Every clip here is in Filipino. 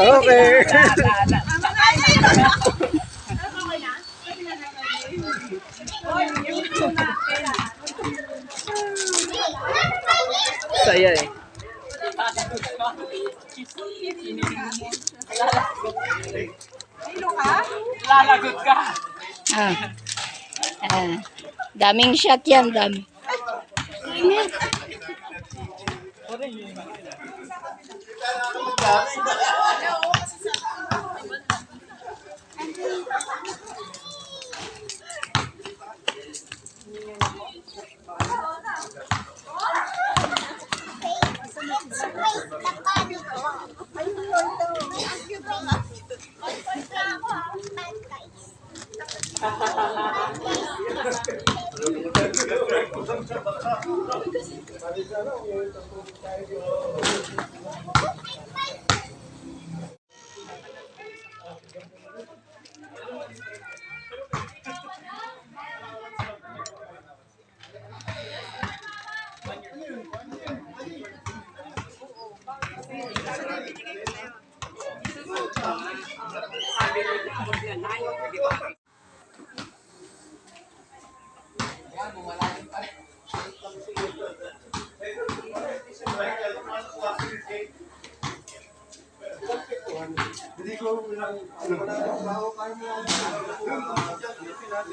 Okay. Saya eh. Lalagot ka. Daming shot yan, dami.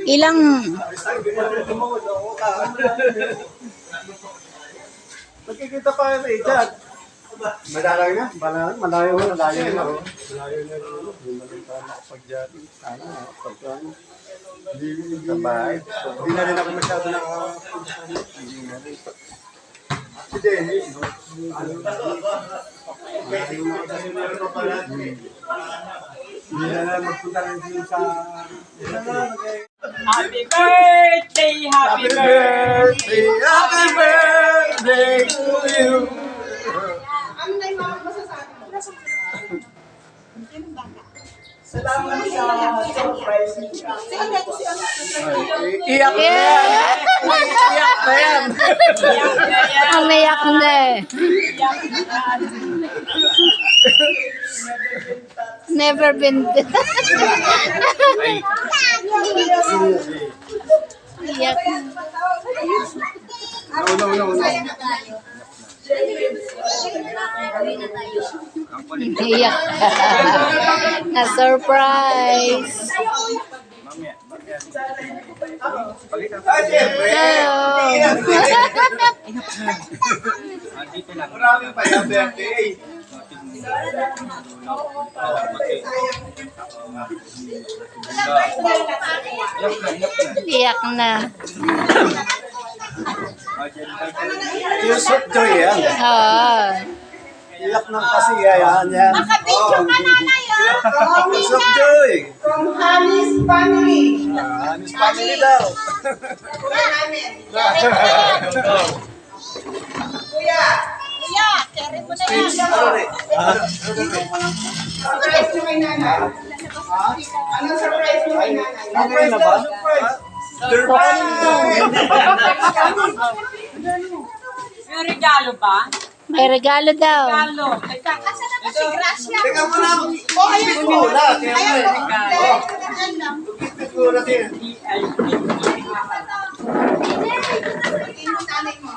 Ilang Magkikita pa kayo eh, dyan. Madalang na, malayo na. Malayo na. Hindi na makapag-dyan. Hindi na rin ako masyado nakapunta. Hindi na rin. Si Dennis, no? Hindi na lang magpunta rin sa... Happy birthday! Happy birthday! Happy birthday to you! Ano na yung mga masasabi? Salamat sa surprise niya. Sige, dito si ano. Iyak na yan! Iyak na yan! umiyak na eh. Never been iyak na. No. Iyak. Na surprise. Maraming pa yung birthday. Iyak na. Yung soup joy yan. Oo. Iyak ng kasiyahan yan. Nakapicture ka nanay, oh! Soup joy! From Hanis family. Hanis family daw. Kuya namin. Kuya. Kuya, carry mo na yan. Surprise mo kay nanay. Anong surprise mo kay nanay? Surprise na ba? Surprise! May regalo ba? May regalo daw. Regalo. Teka, Asan na ba si Gracia? Teka muna. Oh, ayan po. Wala. Ayan po. Ayan lang. Siguro din. Tingin mo nanay mo.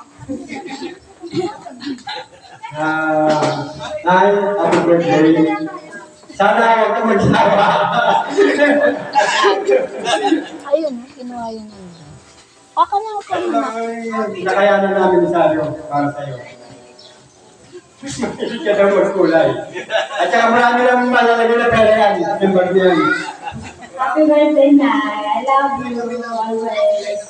Nay, happy birthday. Sana huwag ka magsawa. Ayun, kinuha yun. Baka na ako muna. Nakayanan namin sa iyo para sa iyo. Hindi ka daw magkulay. At saka marami lang malalagay na pera yan. Yung birthday yan. Happy birthday, Nay. I love you always.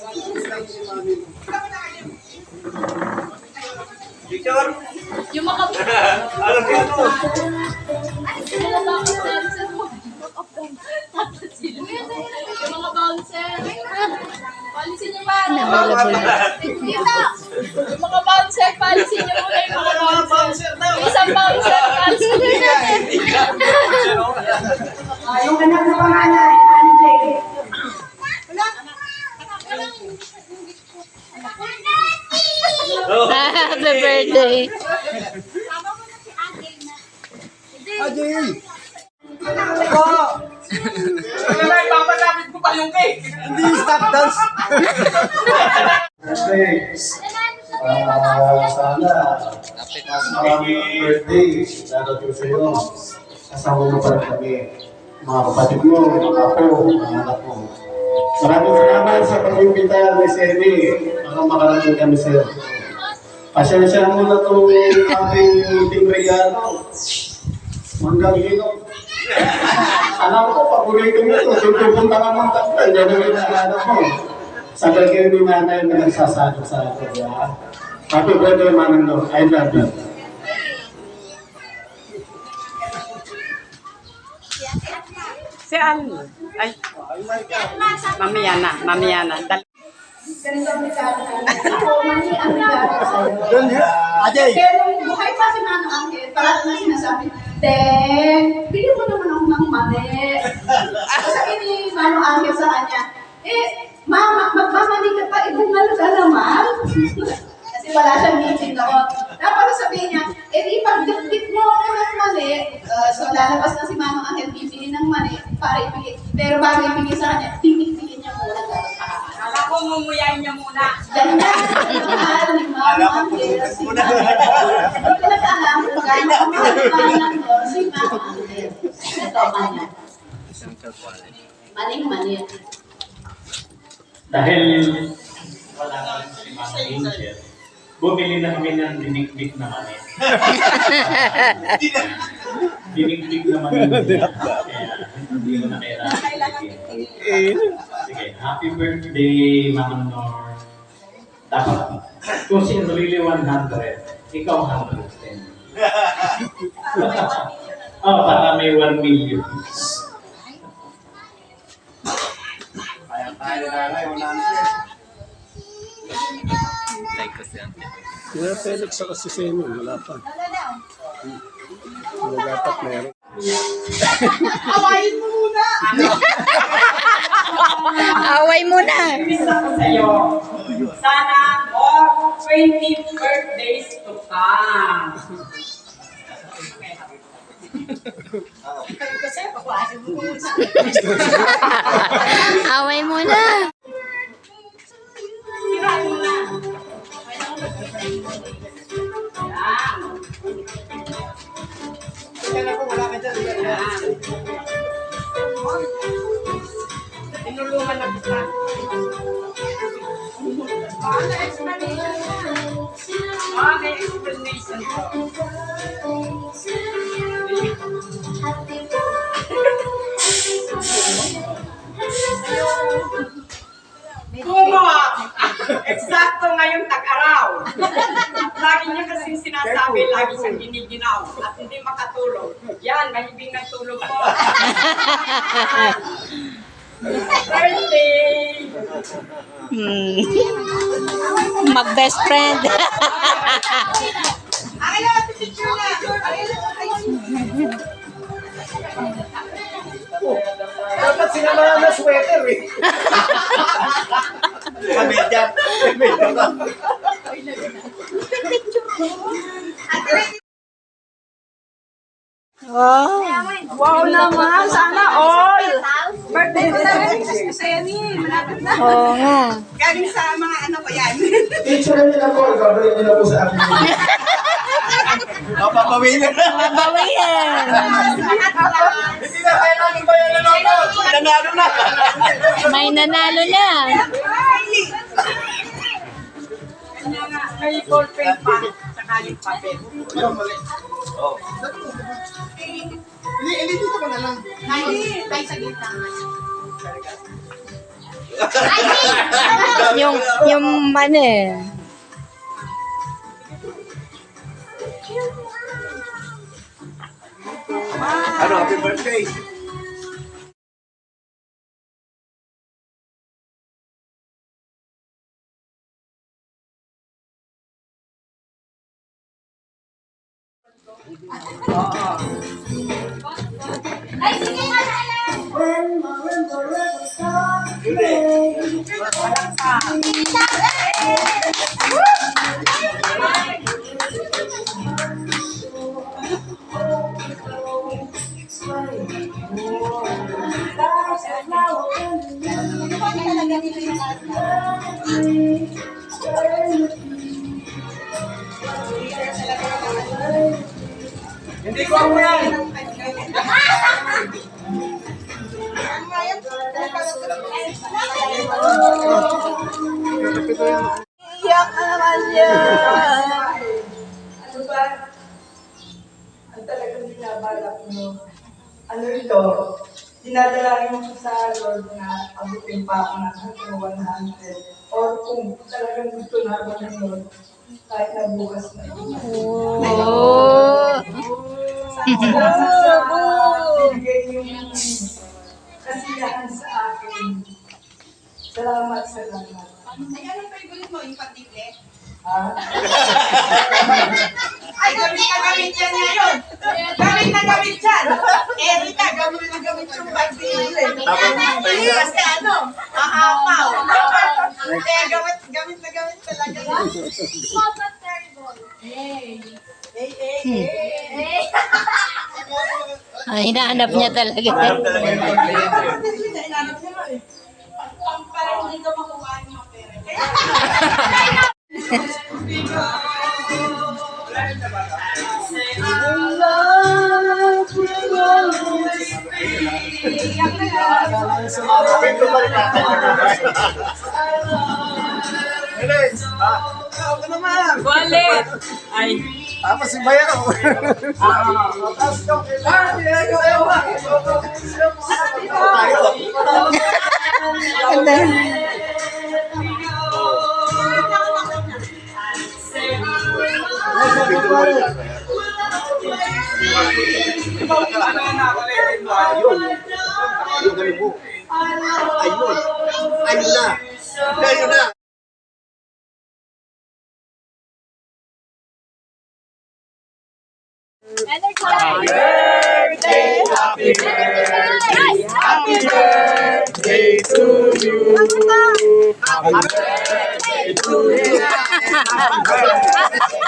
Picture? yung mga Alam niyo ano? yung mga bouncer. Policy nyo ba? Yung mga bouncer, policy nyo muna yung mga bouncer. Isang bouncer, policy nyo. Happy birthday. Ajay! Ano na, ipapalapit ko pa yung cake. Hindi stop dance! Sana maraming birthday darating sa iyo. Kasama mo pa rin kami. Mga kapatid mo, mga apo, mga anak mo. Maraming salamat sa pag-imbita ni Semi para makarating kami sa iyo. Pasensya mo na itong ating meeting regalo. Manggang Ginong. Alam ko, paborito mo ito. Pupunta ka ng takpan. Yan ang inaanak mo. Sabi kayo ni nanay na nagsasagot sa akin. Yeah? Happy birthday, Manang Lord. I love you. Si Ann. Ay. Mamiana. Ganito ang regalo ko. Ako, mali ang regalo sa'yo. Doon niya! Ajay! Pero buhay pa si Manong Angel, parang na sinasabi, bigyan mo naman ako ng mali. Sabi ni Manong Angel sa kanya, Mama, magmamali ka pa, ibungal ka naman. Kasi wala siyang meeting doon. Tapos sabihin niya, ipagdikdik mo ako ng mali. So lalabas na si Manong Angel, bibili ng mali para ibigay. Pero bago ibigay sa kanya, tinik-tikin niya muna. Kala ko mumuyain niya muna. Ganda ang mahal ni Manong Angel. Si Manong Angel. Hindi ko nag-alam kung gaano ang mahal ni Manong Angel. Si Manong Angel. Ito, mali. Maling-mali. Dahil wala na si Mama Angel, bumili na kami ng dinikdik na mani. Dinikdik na mani. Kaya hindi mo na kailangan. Sige, happy birthday, Mama Nor. Dapat, kung si really 100, ikaw 110. Oh, para may 1 million. Kaya nanay, wala na siya. Kaya Felix ako si Semi, wala pa. Wala dapat meron. Awayin mo muna! Away muna. Isa ko sa'yo. Sana more 20 birthdays to come. Kasi, pakuhasin mo muna. Away muna. Sirain mo na. Yan. Yan. Tinulungan na kita. May explanation ko. Kumo! Eksakto ngayong tag-araw. Lagi niya kasing sinasabi, lagi siyang giniginaw at hindi makatulog. Yan, mahibing ng tulog mo. Birthday! Mag-best friend. Ay, picture na! Dapat sinamahan na sweater eh. Kamedya. Kamedya ka. Wow. Wow naman! Sana all! Birthday na namin si Seni. Malapit na. Oo nga. Galing sa mga ano ko yan. Picture niyo na po, gagawin niyo na po sa akin. Mapapawin na. Babayan. Hindi na kailangan ba yan na ako? Nanalo na. May nanalo na. Kanya nga, may ballpen pa, saka yung papel. Hindi dito ko na lang. Ay, sa gitna. Yung ano eh. Ano, happy birthday. Ay, sige nga, Alan! Walang sa. Iyak na naman yan. Ano ba? Ang talagang binabalak mo. Ano ito? Dinadalangin mo sa Lord na abutin pa ako ng hanggang 100. Or kung talagang gusto na ako ng Lord, kahit na bukas na ito. Oh. Salamat sa binigay niyong kasiyahan sa akin. Salamat. Ay, anong favorite mo? Yung patikle? Ha? Ay, gamit yan ngayon. Gamit na gamit yan. Erika, gamit na gamit yung pagpili. Kasi ano, mahapaw. Kaya gamit na gamit talaga yan. Ay, hinahanap niya talaga. Para hindi ka makuha yung pera. Wallet! Ay, Tapos si Bayan. Ayun. Ayun, galing mo. Ayun. Ayun na. Ayun na. Happy birthday! Happy birthday! Happy birthday to you. Happy birthday to you. Happy birthday.